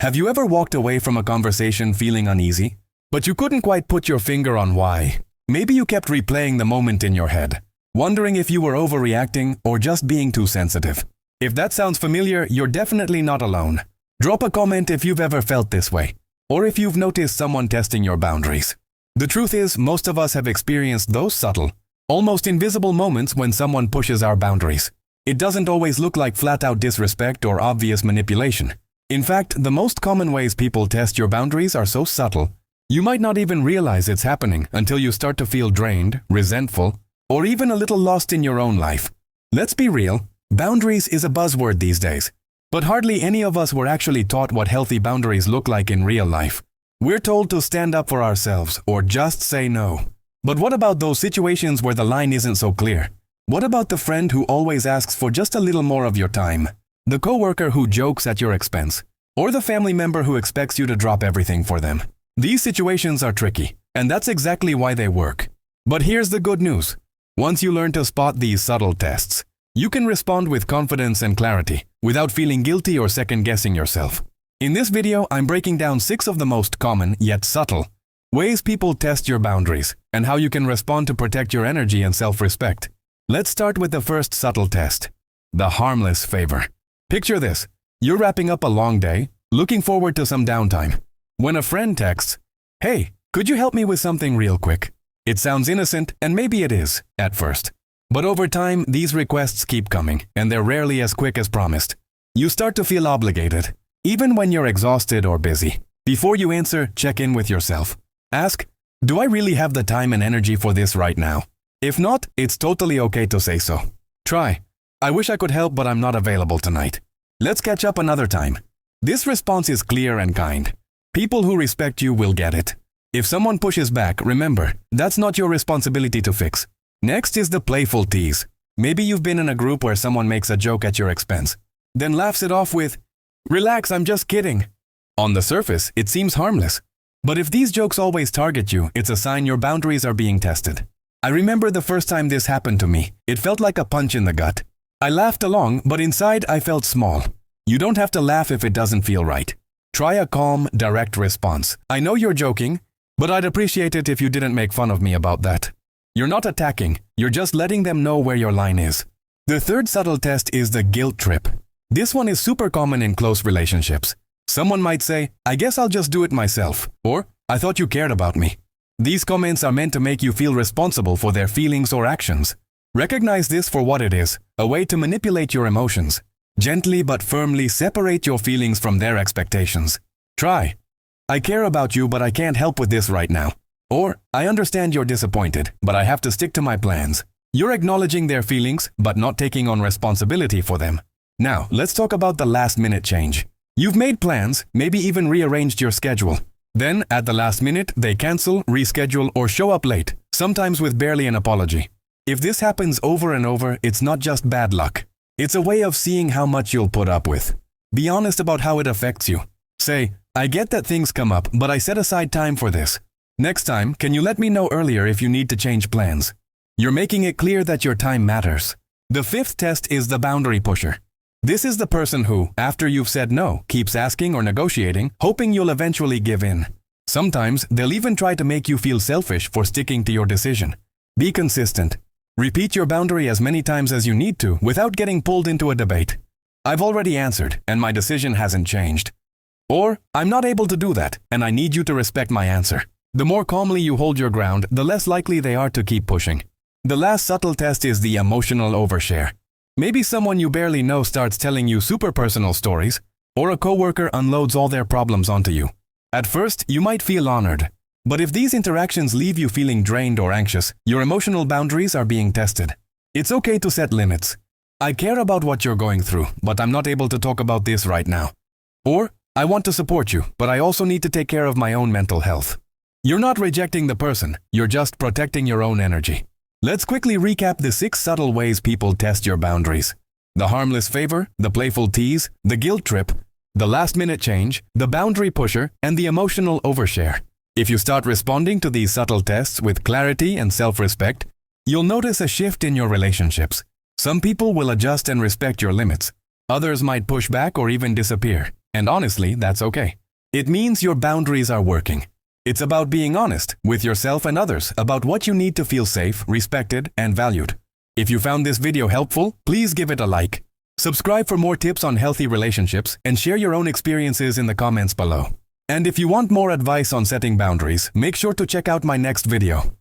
Have you ever walked away from a conversation feeling uneasy, but you couldn't quite put your finger on why? Maybe you kept replaying the moment in your head, wondering if you were overreacting or just being too sensitive. If that sounds familiar, you're definitely not alone. Drop a comment if you've ever felt this way, or if you've noticed someone testing your boundaries. The truth is, most of us have experienced those subtle, almost invisible moments when someone pushes our boundaries. It doesn't always look like flat-out disrespect or obvious manipulation. In fact, the most common ways people test your boundaries are so subtle, you might not even realize it's happening until you start to feel drained, resentful, or even a little lost in your own life. Let's be real, boundaries is a buzzword these days, but hardly any of us were actually taught what healthy boundaries look like in real life. We're told to stand up for ourselves or just say no. But what about those situations where the line isn't so clear? What about the friend who always asks for just a little more of your time? The coworker who jokes at your expense? Or the family member who expects you to drop everything for them? These situations are tricky, and that's exactly why they work. But here's the good news. Once you learn to spot these subtle tests, you can respond with confidence and clarity, without feeling guilty or second-guessing yourself. In this video, I'm breaking down 6 of the most common, yet subtle, ways people test your boundaries, and how you can respond to protect your energy and self-respect. Let's start with the first subtle test, the harmless favor. Picture this. You're wrapping up a long day, looking forward to some downtime, when a friend texts, "Hey, could you help me with something real quick?" It sounds innocent, and maybe it is, at first. But over time, these requests keep coming, and they're rarely as quick as promised. You start to feel obligated, even when you're exhausted or busy. Before you answer, check in with yourself. Ask, do I really have the time and energy for this right now? If not, it's totally okay to say so. Try, I wish I could help, but I'm not available tonight. Let's catch up another time. This response is clear and kind. People who respect you will get it. If someone pushes back, remember, that's not your responsibility to fix. Next is the playful tease. Maybe you've been in a group where someone makes a joke at your expense, then laughs it off with, "Relax, I'm just kidding." On the surface, it seems harmless. But if these jokes always target you, it's a sign your boundaries are being tested. I remember the first time this happened to me. It felt like a punch in the gut. I laughed along, but inside I felt small. You don't have to laugh if it doesn't feel right. Try a calm, direct response. "I know you're joking, but I'd appreciate it if you didn't make fun of me about that." You're not attacking, you're just letting them know where your line is. The third subtle test is the guilt trip. This one is super common in close relationships. Someone might say, "I guess I'll just do it myself," or "I thought you cared about me." These comments are meant to make you feel responsible for their feelings or actions. Recognize this for what it is, a way to manipulate your emotions. Gently but firmly separate your feelings from their expectations. Try, "I care about you, but I can't help with this right now." Or, "I understand you're disappointed, but I have to stick to my plans." You're acknowledging their feelings, but not taking on responsibility for them. Now, let's talk about the last-minute change. You've made plans, maybe even rearranged your schedule. Then, at the last minute, they cancel, reschedule, or show up late, sometimes with barely an apology. If this happens over and over, it's not just bad luck. It's a way of seeing how much you'll put up with. Be honest about how it affects you. Say, "I get that things come up, but I set aside time for this. Next time, can you let me know earlier if you need to change plans?" You're making it clear that your time matters. The fifth test is the boundary pusher. This is the person who, after you've said no, keeps asking or negotiating, hoping you'll eventually give in. Sometimes, they'll even try to make you feel selfish for sticking to your decision. Be consistent. Repeat your boundary as many times as you need to without getting pulled into a debate. "I've already answered, and my decision hasn't changed." Or, "I'm not able to do that, and I need you to respect my answer." The more calmly you hold your ground, the less likely they are to keep pushing. The last subtle test is the emotional overshare. Maybe someone you barely know starts telling you super personal stories, or a coworker unloads all their problems onto you. At first, you might feel honored. But if these interactions leave you feeling drained or anxious, your emotional boundaries are being tested. It's okay to set limits. "I care about what you're going through, but I'm not able to talk about this right now." Or, "I want to support you, but I also need to take care of my own mental health." You're not rejecting the person, you're just protecting your own energy. Let's quickly recap the 6 subtle ways people test your boundaries. The harmless favor, the playful tease, the guilt trip, the last-minute change, the boundary pusher, and the emotional overshare. If you start responding to these subtle tests with clarity and self-respect, you'll notice a shift in your relationships. Some people will adjust and respect your limits. Others might push back or even disappear. And honestly, that's okay. It means your boundaries are working. It's about being honest with yourself and others about what you need to feel safe, respected, and valued. If you found this video helpful, please give it a like. Subscribe for more tips on healthy relationships and share your own experiences in the comments below. And if you want more advice on setting boundaries, make sure to check out my next video.